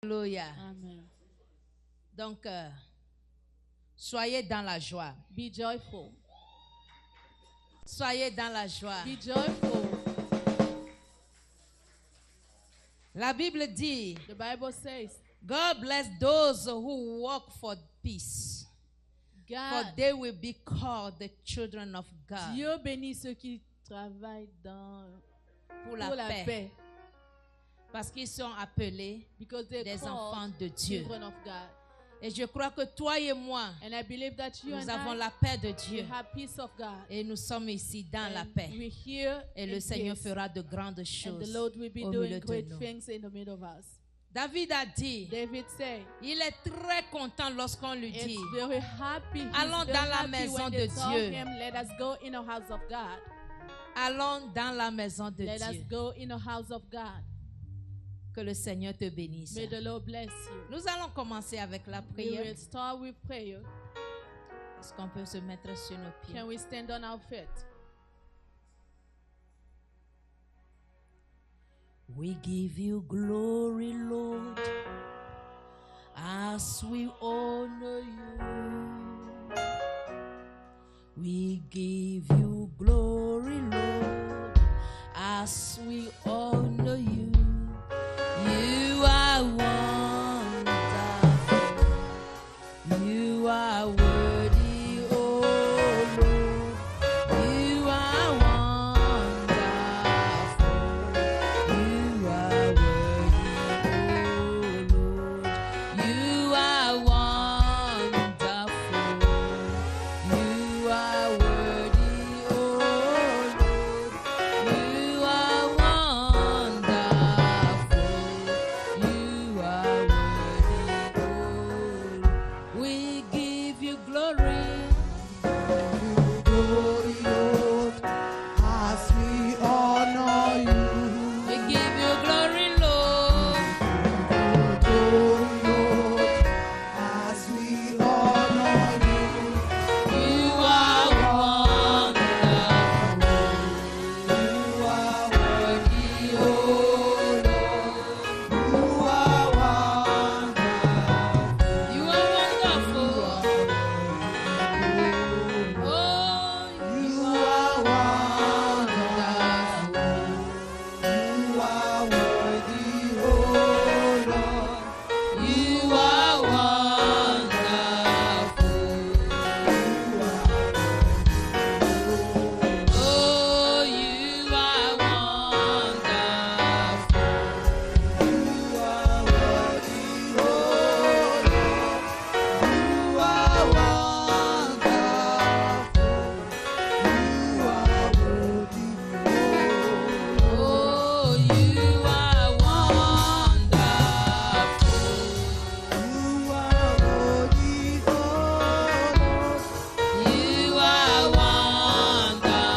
Alléluia. Amen. Donc, soyez dans la joie. Be joyful. Soyez dans la joie. Be joyful. La Bible dit, The Bible says, God bless those who work for peace, for God, they will be called the children of God. Dieu bénit ceux qui travaillent Pour pour la paix. Parce qu'ils sont appelés because they're des called enfants de Dieu. children of God. Et je crois que toi et moi, And I believe that you nous and avons I la paix de Dieu. have peace of God. Et nous sommes ici dans la And paix. we're here Et in le Seigneur peace. fera de grandes And choses the Lord will be au doing milieu de great nous. things in the middle of us. David a dit, David said, il est très content lorsqu'on lui dit, it's very happy. He's allons very dans la happy maison when de they tell Dieu. him, let us go in the house of God. allons dans la maison de Let us Dieu. go in the house of God. Que le Seigneur te bénisse. May the Lord bless you. Nous allons commencer avec la We prière. will start with prayer. Est-ce qu'on peut se mettre sur nos pieds? Can we stand on our feet? We give you glory, Lord, as we honor you. We give you glory, Lord, as we honor you. You are wonderful. You are worthy, oh Lord. You are wonderful. You are worthy, oh Lord. You are wonderful. You are worthy, oh Lord. You are wonderful. You are worthy, oh Lord. We give you glory. Glory, Lord, as we honor you. We give you glory, Lord. Glory, Lord, as we honor you. You are wonderful. You are Worthy, oh Lord. You are wonderful. You are wonderful. Oh, You are wonderful. You are worthy, oh Lord. you are wonderful. Oh, you are wonderful. You are worthy, oh Lord. You are wonderful. You are worthy, oh Oh, you are wonderful. You are worthy, oh Lord. You are wonderful.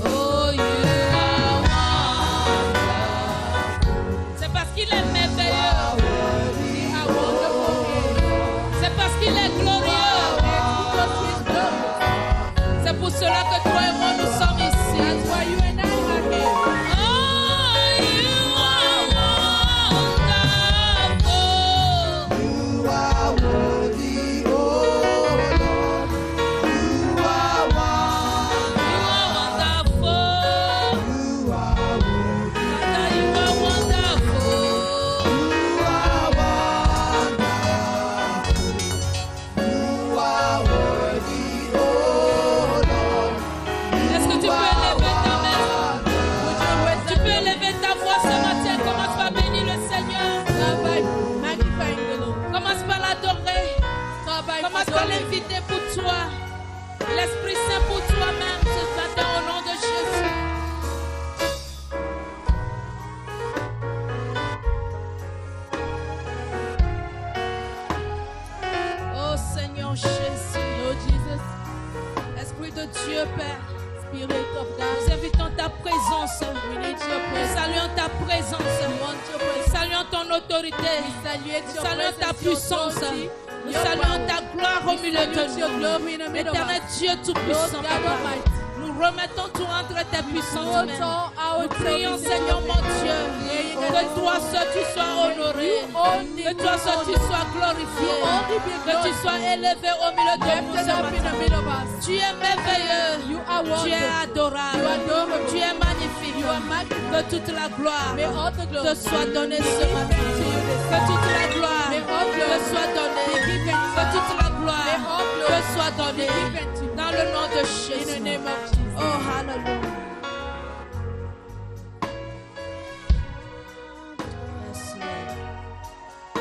Oh, you are wonderful. C'est parce qu'il est merveilleux. C'est parce qu'il est glorieux. C'est pour cela que toi et moi nous sommes ici. Oh, you are wonderful. You are worthy, oh Lord. You are You are wonderful. You are worthy. Father, you are wonderful. You are worthy, oh Lord. Est-ce que tu peux lever ta main? Tu peux lever ta voix ce matin. Commence par bénir le Seigneur. Commence par l'adorer. Commence par l'inviter pour toi. L'Esprit Saint pour toi-même ce matin au nom de Jésus. Oh Seigneur Jésus. Lord Jesus, Esprit de Dieu, Père. Spirit of God, Nous invitons ta présence. we need your Nous presence. saluons ta présence. We want your Nous presence. saluons ton autorité. We salute Nous your saluons ta presence, your puissance. authority, Nous your saluons power. ta gloire au milieu Salute de your nous. glory in the middle of Éternel us. Dieu Lord Tout-Puissant, God Papa. Almighty, Nous remettons tout entre tes puissances mains. Total our Nous prions, service Seigneur in mon Dieu, que toi seul tu sois honoré, que toi seul tu sois glorifié, que tu sois élevé au milieu de nous ce matin. Tu es merveilleux, You are tu es wonderful. adorable, You are adorable. tu es magnifique. You are magnificent. Que toute la gloire May all the glory te soit donnée ce be matin. given to you this Que toute la gloire May all te glory soit donnée. be given to Que toute la gloire May all glory te soit donnée. be given to you. Dans le nom de In the Jésus. name of Jesus. Oh, hallelujah. Yes, Lord.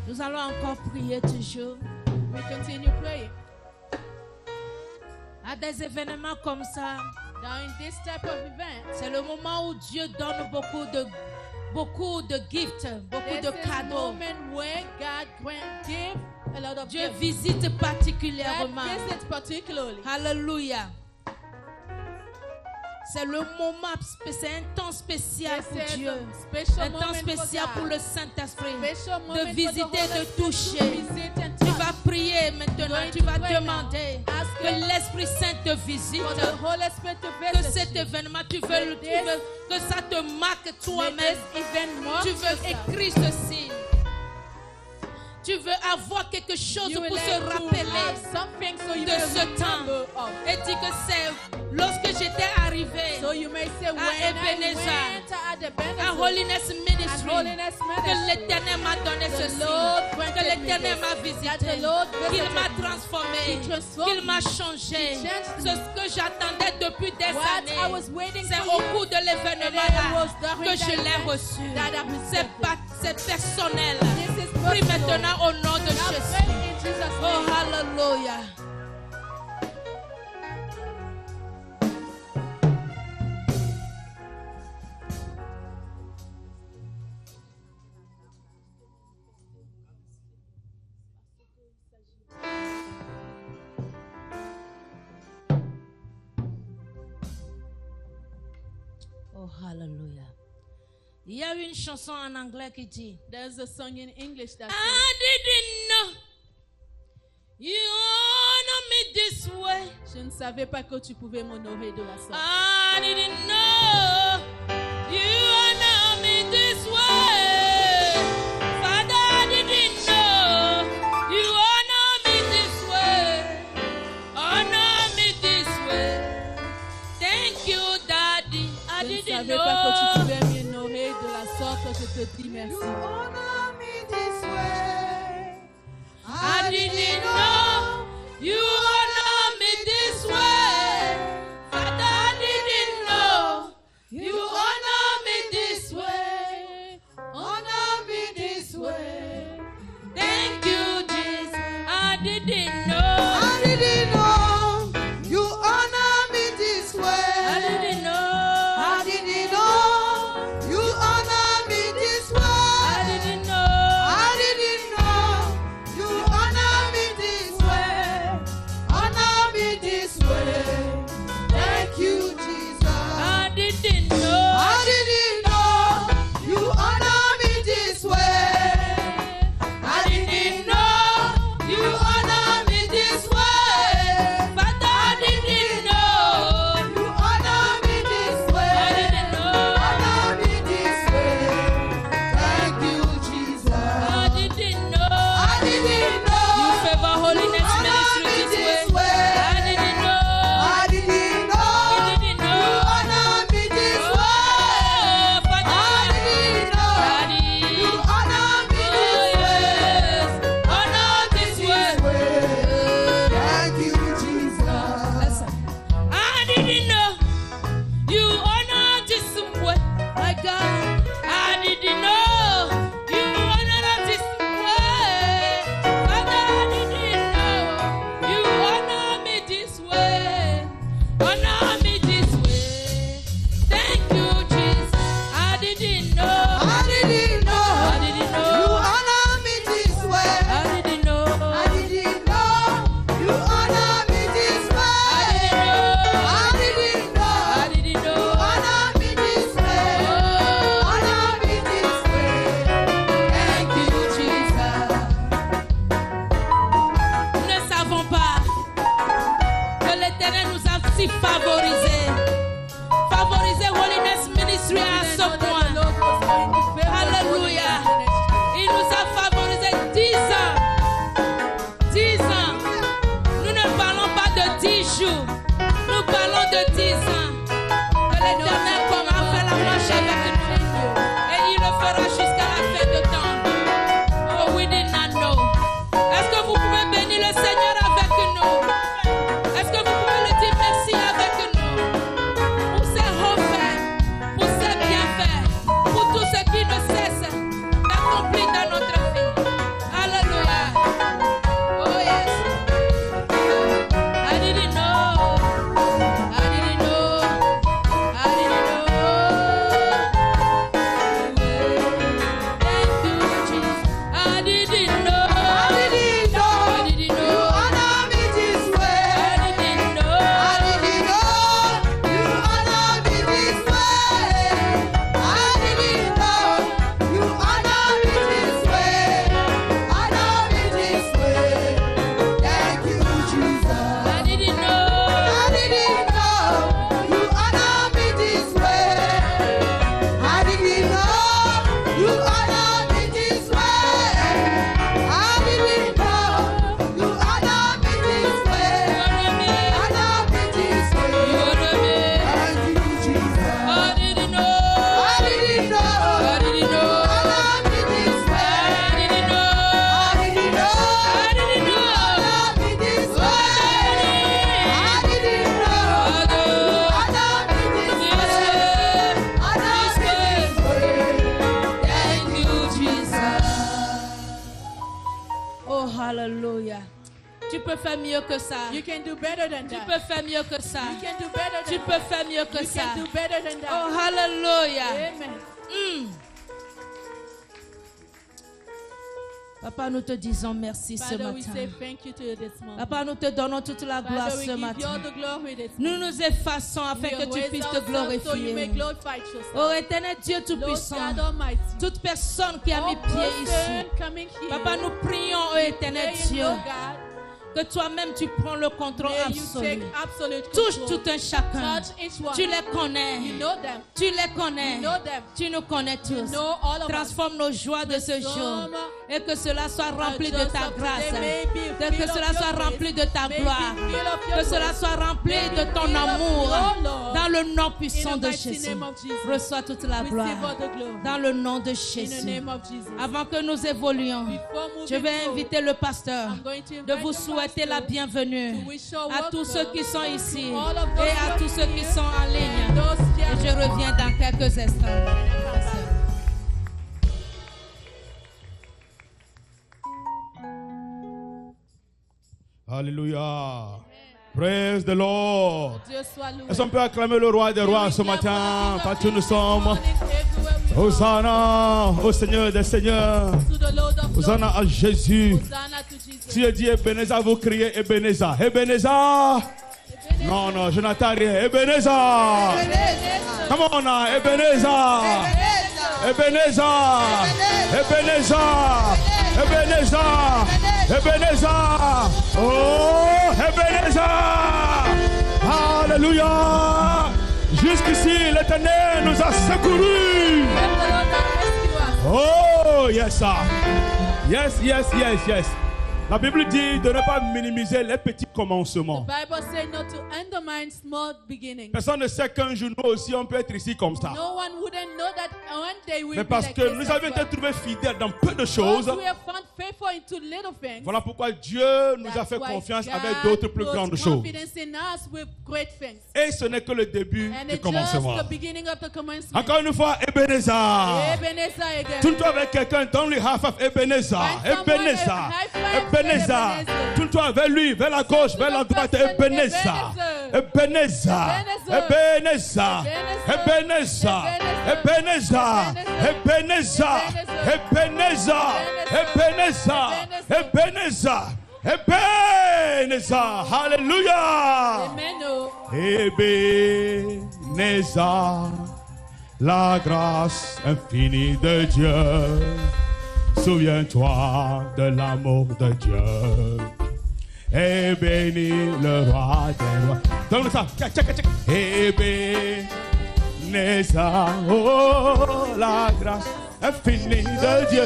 Nous allons encore prier toujours. We continue praying. À des événements comme ça, Now in this type of event, c'est le moment où Dieu donne beaucoup de gifts, beaucoup this de is the cadeaux. moment where God grant give a lot of Dieu gifts. visite God particulièrement. visits particularly. Alléluia. C'est le moment, c'est un temps spécial This pour is Dieu. a special Un temps moment spécial for pour God. le Saint-Esprit. Special moment De for the visiter, Holy de Spirit toucher. to visit and Tu touch. vas prier maintenant, Going tu to vas pray now. demander Ask que Him l'Esprit Saint te visite. for the Holy Spirit to Que visit cet you. événement, tu veux que ça te marque May toi-même. this event mark Tu veux yourself. écrire ceci. Tu veux avoir quelque chose You will pour like se to rappeler have something so you de will ce temps. remember of. Et dis que c'est lorsque j'étais arrivé So you may say, when I Ebenezer, went at the à Ebenezer, Holiness and Ministry, Holiness que Ministry, l'Éternel m'a donné the ceci, Lord que granted me l'Éternel this, m'a that visité, the Lord qu'il visited m'a me, transformé, He transformed qu'il m'a me, changé. He changed me. C'est ce que j'attendais depuis des What années. I was waiting C'est for au you, cours de l'événement and it là was during que that je l'ai event reçu. that I received C'est personnel. This is Prie personal. maintenant au nom de Now Jésus. pray in Jesus' Oh, name. hallelujah. Oh, hallelujah. Il y a une chanson en anglais qui dit There's a song in English that I didn't know you honor me this way. says, je ne savais pas que tu pouvais m'honorer de la sorte. I didn't know you honor me this way. Father, I didn't know you honor me this way. Honor me this way. Thank you, Daddy. I Je ne didn't savais pas que tu know. pouvais m'honorer de la sorte. Je te dis merci. You honor me this way. I didn't know you honor me this way. Father, I didn't know you honor me this way. Honor me this way. Thank you, Jesus. I didn't know. I didn't know you honor me this way. I didn't know. I didn't know you honor me this way. I didn't know. I didn't know you honor me this way. Honor me this way. Thank you, Jesus. I didn't know. I didn't know you honor me this way. I didn't know you honor me this Hallelujah. Tu peux faire mieux que ça. You can do better than Tu that. peux faire mieux que ça. You can do better Tu than peux faire mieux que You ça. can do better than Oh, that. hallelujah. Amen. Papa, nous te disons merci ce Father, we say matin. thank you to you this moment. Papa, nous te donnons toute la gloire Father, we ce give you matin. all the glory this Nous morning. nous effaçons afin We que tu raise puisses te ourselves so you may glorifier. glorify yourself. Oh, éternel Dieu Lord Tout-Puissant, God Almighty. toute personne qui a mis All pied person ici, coming here, Papa, nous prions, oh éternel praying, Dieu, Lord God, que toi-même tu prends le contrôle may you absolu. take absolute Touche control. tout un chacun. Touch each one. Tu les connais. You know them. Tu les connais. You know them. Tu nous connais tous. Know all of us. Transforme nos joies de ce jour. Et que cela soit rempli de ta grâce. Que cela soit rempli de ta gloire. Que cela soit rempli de ton amour. Dans le nom puissant de Jésus. Reçois toute la gloire. Dans le nom de In the Jésus. name of Jesus. Avant que nous évoluions, Before moving je vais forward, inviter le pasteur I'm going to de invite vous the souhaiter la pastor bienvenue to wish her à tous ceux welcome, qui sont ici to all of those et à who tous ceux are qui here, sont en ligne. those Et je reviens dans quelques instants. Alléluia. Praise the Lord. Dieu soit loué. Est-ce qu'on peut acclamer le roi des rois ce matin, partout où nous sommes? Hosanna Hosanna au Seigneur des Seigneurs. to the Lord of Hosanna Lords. à Jésus. Hosanna to Jesus. Si je dis Ebenezer, vous criez Ebenezer. Ebenezer. Non, non, je n'entends rien. Ebenezer. Come on now, Ebenezer. Ebenezer. Ebenezer. Ebenezer. Ebenezer. Oh, Ebenezer. Alléluia. Jusqu'ici, l'Éternel nous a secourus. Oh, yes, sir. Yes, yes, yes, yes. La Bible dit de ne pas minimiser les petits commencements. Bible says not to undermine small beginnings. Personne ne sait qu'un jour, nous aussi, on peut être ici comme ça. No one wouldn't know that one day we'll Mais be parce like que this nous as avions été well. trouvés fidèles dans peu de choses, Because we have found faithful into little things. voilà pourquoi Dieu nous a That's fait why confiance God avec d'autres plus puts grandes choses. confidence in us with great things. Et ce n'est que le début And du it's commencement. just the beginning of the commencement. Encore une fois, Ebenezer. Ebenezer again. Tourne-toi avec quelqu'un, donne-lui half of Ebenezer. Find someone, Ebenezer. high five Ebenezer. Ebenezer. Tourne-toi vers lui, vers la gauche, vers la droite. Ebenezer. Ebenezer. Ebenezer. Ebenezer. Ebenezer. Ebenezer. Ebenezer. Ebenezer. Ebenezer. Ebenezer. Hallelujah. Amen. Oh. Ebenezer, la grâce infinie de Dieu. Souviens-toi de l'amour de Dieu. Et bénis le roi des rois. Donne-le ça. Ebenezer, oh, la grâce infinie de Dieu.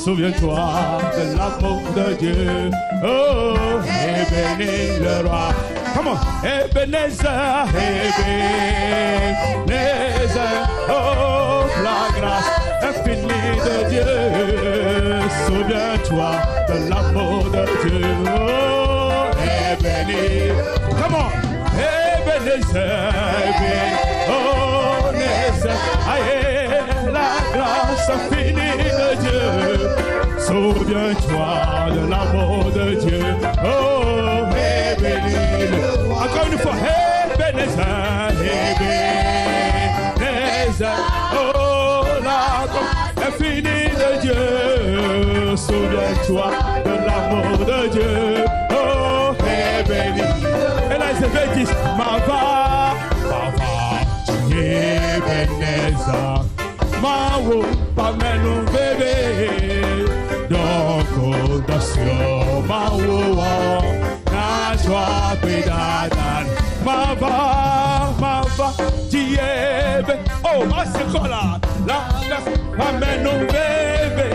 Souviens-toi de l'amour de Dieu. Oh, et bénis le roi. Comment? Ebenezer, Ebenezer, oh, la grâce infinie de Dieu. Souviens-toi de l'amour de Dieu. Oh, et bénis. Comment? Ebenezer, Ebenezer, aïe, la grâce infinie de Dieu. Souviens-toi de l'amour de Dieu. Oh, Ebenezer. Encore une fois, Ebenezer, Ebenezer. Oh, la grâce infinie de Dieu. Souviens-toi de l'amour de Dieu. Oh, Ebenezer. Et là, ils se disent, Mava, Ebenezer. Mawo, pamenu bébé. Donc, audacieux, Mawo, na joie, pédadan. Mava, Diebe. Oh, c'est quoi là? La, pamenu bébé.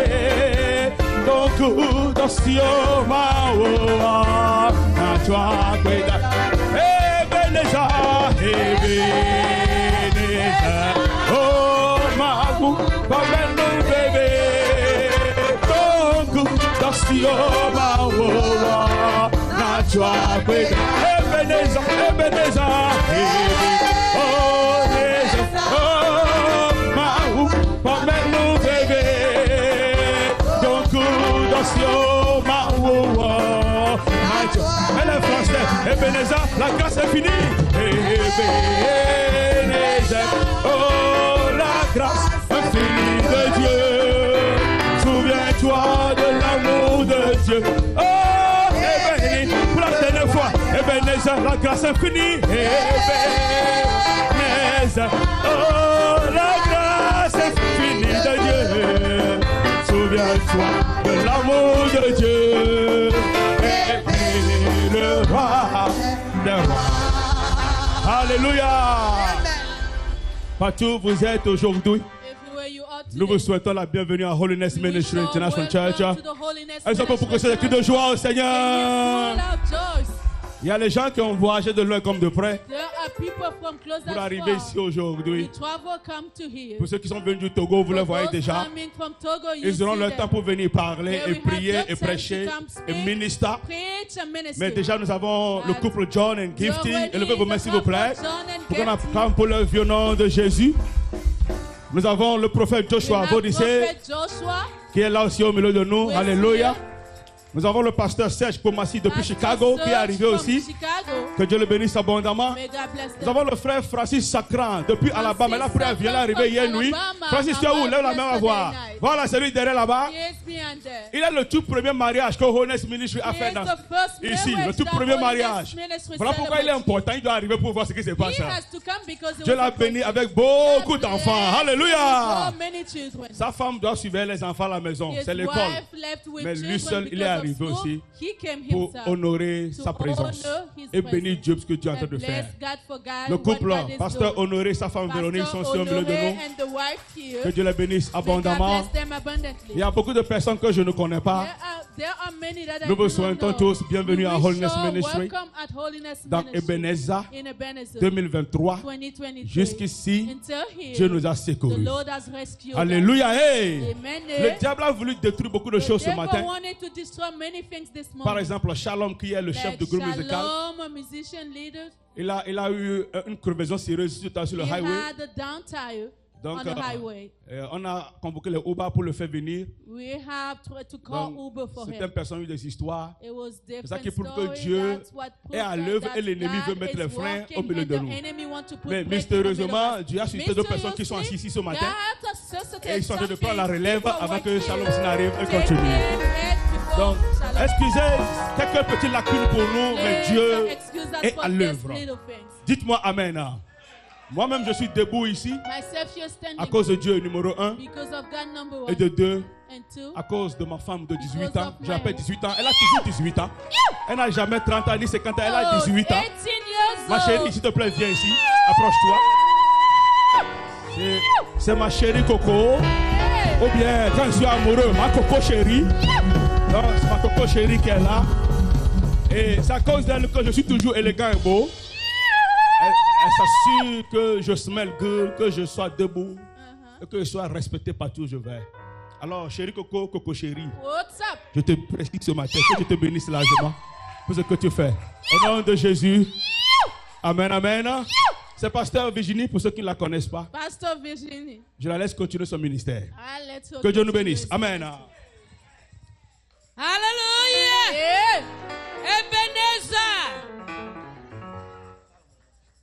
Donc, audacieux, Mawo, na joie, pédadan. Ebenezer, Ebenezer. Oh, Mawo, pamenu bébé. Ebenezer, Ebenezer, oh, Mahou, pamenu bébé, donc d'action, Elle est française. Ebenezer, la grâce est finie. Ebenezer, oh la grâce infinie de Dieu. Souviens-toi de l'amour de Dieu. Oh, Ebenezer, pour la dernière fois. Ebenezer, la grâce infinie. Ebenezer, oh la grâce infinie de Dieu. Souviens-toi de l'amour de Dieu. Et le roi des rois. Alléluia. Partout où vous êtes aujourd'hui, nous vous souhaitons la bienvenue à Holiness Ministry International Church. Est-ce qu'on peut pousser des cris de joie au Seigneur? Il y a les gens qui ont voyagé de loin comme de près pour arriver ici aujourd'hui. Pour ceux qui sont venus du Togo, vous les voyez déjà. Ils auront le temps pour venir parler et prier et prêcher et ministrer. Mais déjà, nous avons le couple John et Gifty. Élevez vos mains s'il vous plaît. Pour qu'on acclame pour le vieux nom de Jésus. Nous avons le prophète Joshua Bodissé qui est là aussi au milieu de nous. Alléluia. Nous avons le pasteur Serge Pomassi depuis Chicago qui est arrivé aussi. Que Dieu le bénisse abondamment. Nous avons le frère Francis Sacran depuis Alabama. Là, il vient d'arriver hier nuit. Francis, tu es où? Lève la main à voir. Voilà celui derrière là-bas. Il est le tout premier mariage que Holiness Ministry a fait ici. Le tout premier mariage. Voilà pourquoi il est important. Il doit arriver pour voir ce qui se passe. Dieu l'a béni avec beaucoup d'enfants. Alléluia. Sa femme doit suivre les enfants à la maison. C'est l'école. Mais lui seul, il est arrivé aussi pour honorer sa présence et bénir Dieu pour ce que Dieu est en train de faire. Le couple, pasteur Honoré, sa femme Véronique sont aussi au milieu de nous. Que Dieu les bénisse abondamment. Il y a beaucoup de personnes que je ne connais pas. Nous vous souhaitons tous bienvenue à Holiness Ministry dans Ebenezer 2023. Jusqu'ici, Dieu nous a secourus. Alléluia. Hey. Le diable a voulu détruire beaucoup de choses ce matin. Par exemple, Shalom qui est le chef de groupe musical. Il a eu une crevaison sérieuse sur le highway. Donc, on a convoqué le Uber pour le faire venir. Certaines personnes ont eu des histoires. C'est ça qui prouve que Dieu est à l'œuvre et l'ennemi veut mettre les freins au milieu de nous. Mais mystérieusement, Dieu a suscité deux personnes qui sont assises ici ce matin. Et ils sont en train de prendre la relève avant que Shalom n'arrive et continue. Donc, excusez quelques petites lacunes pour nous, mais Dieu est à l'œuvre. Dites-moi Amen. Moi-même, je suis debout ici à cause de Dieu numéro 1 et de 2 à cause de ma femme de 18 ans. Je l'appelle 18 ans. Elle a toujours 18 ans. Elle n'a jamais 30 ans ni 50 ans. Elle a 18 ans. Ma chérie, s'il te plaît, viens ici. Approche-toi. C'est ma chérie Coco. Ou bien, quand je suis amoureux, ma Coco chérie. Donc, c'est ma Coco chérie qui est là. Et c'est à cause d'elle que je suis toujours élégant et beau. Elle s'assure que je smell good, que je sois debout et que je sois respecté partout où je vais. Alors, chérie Coco, Coco chérie, je te prie ce matin que je te bénisse largement pour ce que tu fais. Au nom de Jésus. Amen, amen. C'est pasteur Virginie pour ceux qui ne la connaissent pas. Pasteur Virginie. Je la laisse continuer son ministère. Que Dieu nous bénisse. Amen. Alléluia. Ebenezer.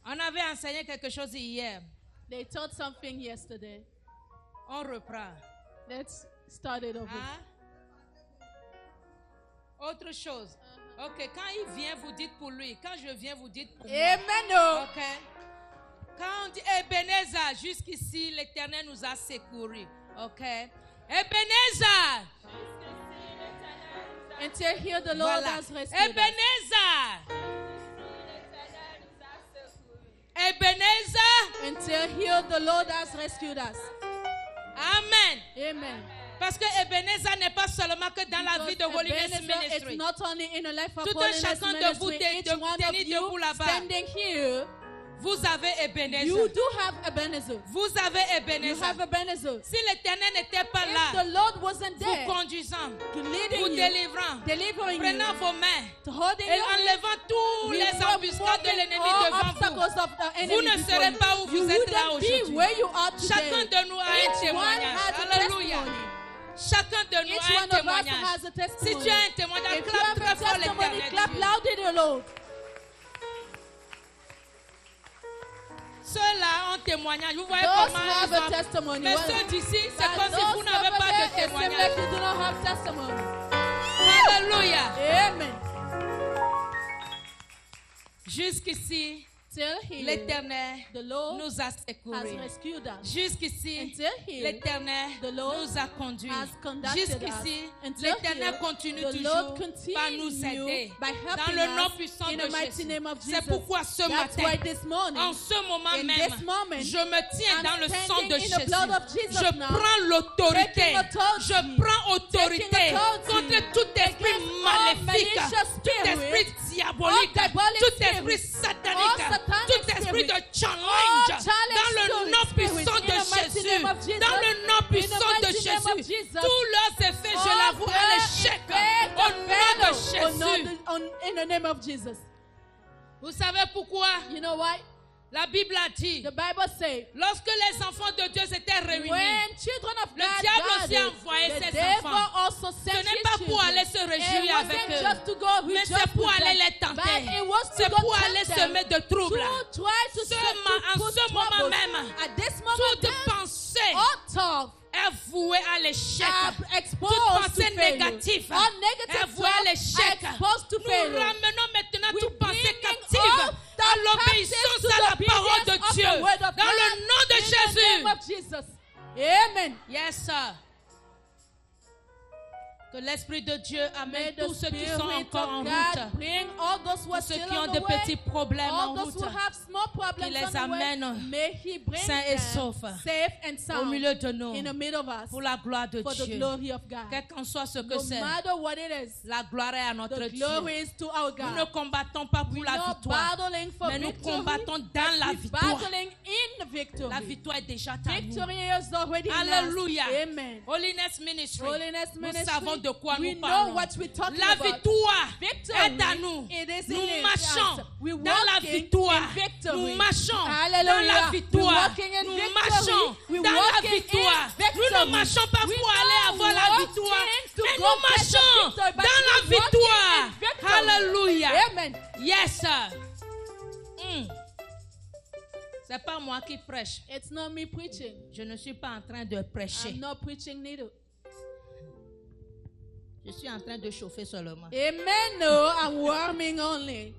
On avait enseigné quelque chose hier. They taught something yesterday. On reprend. Let's start it over. Autre chose. Ok, quand il vient, vous dites pour lui. Quand je viens, vous dites pour moi. Amen. Ok. Quand on dit Ebenezer, jusqu'ici, l'Éternel nous a secourus. Ok. Ebenezer. Until here the Lord has rescued Ebenezer. Ebenezer. Until here the Lord has rescued us. Amen. Amen. Parce que Ebenezer n'est pas seulement que dans la vie de Holiness Ministry. Not only in the life of Tout un chacun de vous tenez debout là-bas. Standing here. Vous avez Ebenezer. You do have Ebenezer. Vous avez Ebenezer. You have Ebenezer. Si l'Éternel n'était pas là, the Lord wasn't there, vous conduisant, vous délivrant, prenant vos mains et enlevant tous les embuscades de l'ennemi devant vous, vous ne serez pas où vous êtes là aujourd'hui. Chacun de nous a un témoignage. Alléluia. Chacun de nous Each a un one of us témoignage. has a Si testimony. tu as un témoignage, If you clappe have très a fort testimony, l'Éternel clap Dieu. loud in the Lord. Ceux-là ont témoignage. Vous voyez Those comment have ils a ont... testimony. Mais Well, ceux d'ici, c'est but comme si those vous n'avez over pas there, de it seems témoignage. like you do not have testimony. Alléluia. Amen. Jusqu'ici, Till here, l'Éternel the Lord nous a has secourus. rescued us. Jusqu'ici, Until here, l'Éternel the Lord nous a conduits. has conducted Jusqu'ici, us. Until l'Éternel here, continue the toujours Lord continue par nous aider. by Dans helping le nom us puissant in de the mighty Jésus. name of C'est Jesus. pourquoi ce That's matin, why this morning, en ce moment in même, this moment, je me tiens I'm dans le sang standing de in the Jésus. blood of Jesus Je now, prends l'autorité. taking authority, Je prends autorité taking authority contre tout esprit against all maléfique, malicious tout esprit spirits, diabolique, all diabolic tout esprit spirits, satanique, all satanic tout esprit de spirits, challenge. all challenge Dans le nom spirits, puissant in the de mighty Jésus. name of Jesus, Dans le nom in the puissant de mighty name of Jésus. Jesus, Tous leurs effets, je all l'avoue à their l'échec. effects Au are nom de fatal. Jésus. In the name of Jesus. Vous savez pourquoi? You know why? La Bible a dit, The Bible says, lorsque les enfants de Dieu s'étaient réunis, when children of le God diable aussi a gathered, envoyé the ses devil enfants. also sent Ce n'est his pas pour children. aller se réjouir It avec wasn't eux, just to go mais rejoice c'est pour with aller them, les tenter. but it was to C'est go pour tempt aller them, semer de troubles. to try to En put ce moment troubles. même, At this moment, toute then, pensée all talk est vouée à l'échec. are Toute exposed pensée to failure. négative All est negative vouée à talk l'échec. are exposed to Nous failure. ramenons maintenant We toute pensée bring captive all à l'obéissance captives to à la the parole obedience de of Dieu. the word of Dans le God, nom de in the name Jésus. of Jesus. Amen. Yes, sir. Que l'Esprit de Dieu May amène the tous ceux qui Spirit sont encore en of route. God bring all those who are Tous ceux still qui ont on de the way, petits problèmes en all those route. who have small problems les on the way, amène may He bring sains et them saufs safe and Au sound milieu de nous. in the middle of us Pour la gloire de for the Dieu. glory of God. Quel qu'en soit ce que No c'est. matter what it is, La gloire est à notre the Dieu. glory is to our Nous ne God. combattons pas pour We're la not victoire. battling for Mais nous victory, combattons but dans la we're victoire. battling in the victory. La victoire est déjà à nous. Victory is already in us. Alléluia. Amen. Holiness Ministry. Holiness Nous ministry, savons de quoi we nous know parlons. what we're talking La about. victoire Victory, est à nous. it is Nous in marchons us. We're dans la walking victoire. in victory. Nous marchons Hallelujah. dans la We're victoire. walking in Nous victory. marchons We're dans la walking in victoire. victory. Nous ne marchons pas We're pour aller not avoir la walking victoire. to Mais go nous get the marchons victory, but dans la we're walking victoire. in victory. Alléluia. Amen. Yes, sir. C'est pas moi qui prêche. It's not me preaching. Je ne suis pas en train de prêcher. I'm not preaching neither. Je suis en train de chauffer seulement. Amen. No, I'm warming only.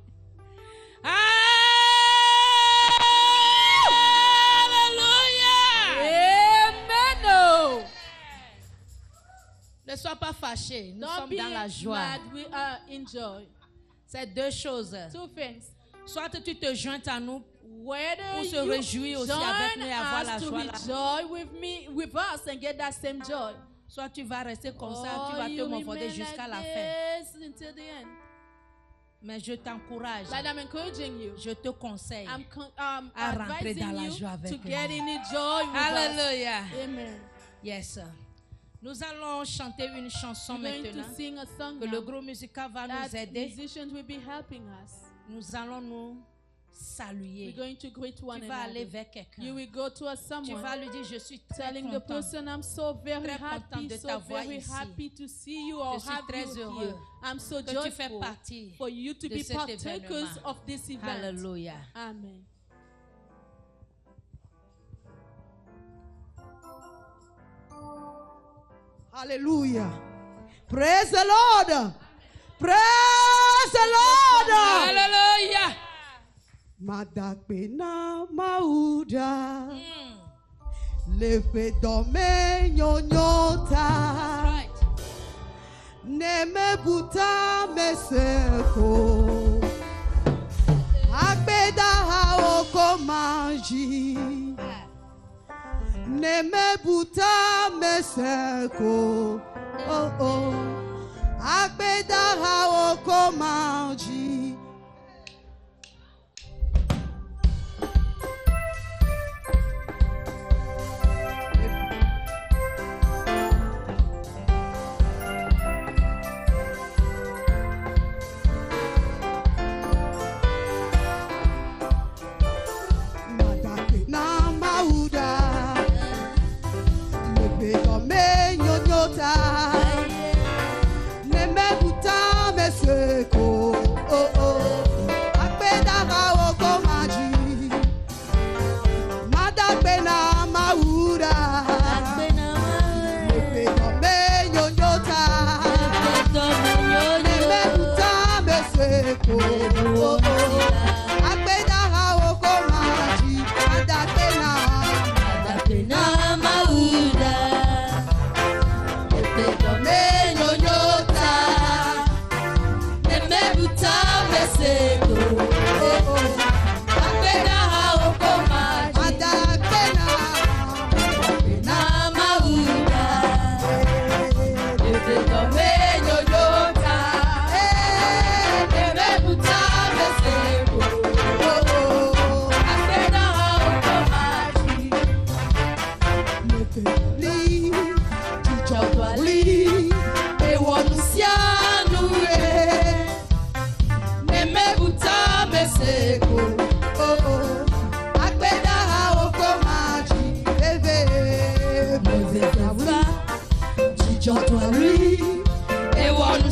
Alléluia. Amen. No. Ne sois pas fâché. Nous Don't sommes be dans la joie. mad. We are in joy. C'est deux choses. Two things. Soit tu te joins à nous Whether pour se you réjouir aussi avec nous et avoir join la us to joie là. rejoice with me, with us, and get that same joy. Soit tu vas rester comme ça, tu Or vas te you m'envoyer remain jusqu'à la like fin. this until the end. Mais je t'encourage, But I'm encouraging you. je te conseille. I'm à rentrer advising dans la you joie avec to nous. get in the joy with Alléluia. us. Amen. Yes. Nous allons chanter une chanson We're going maintenant to sing a song que now le groupe musical va nous that aider. musicians will be helping us. Nous allons nous saluer. We're going to greet one Tu vas aller another. vers quelqu'un. You will go to a Tu someone vas lui dire, je suis très telling the content. person, I'm so very Très content happy, de so t'avoir very ici. happy to see you or Je suis have très you heureux here. I'm so que tu fais joyful partie for you to de be cet partakers événement. of this event. Alléluia. Amen. Hallelujah. Praise the Lord. Praise the Lord. Alléluia. Madakpena mauda. Lefe dome nyonyota. Right. Neme buta meseko. Agbeda haoko manji. Neme buta meseko. Oh oh. Agbeda haoko manji. Madakpena mauda. Lefe dome nyonyota. nyota neme buta meseko oh oh akpeda ga okomaji madakpena maura akpeda me nyota neme buta meseko oh oh akpeda ga okomaji madakpena maura J'entends lui et on nous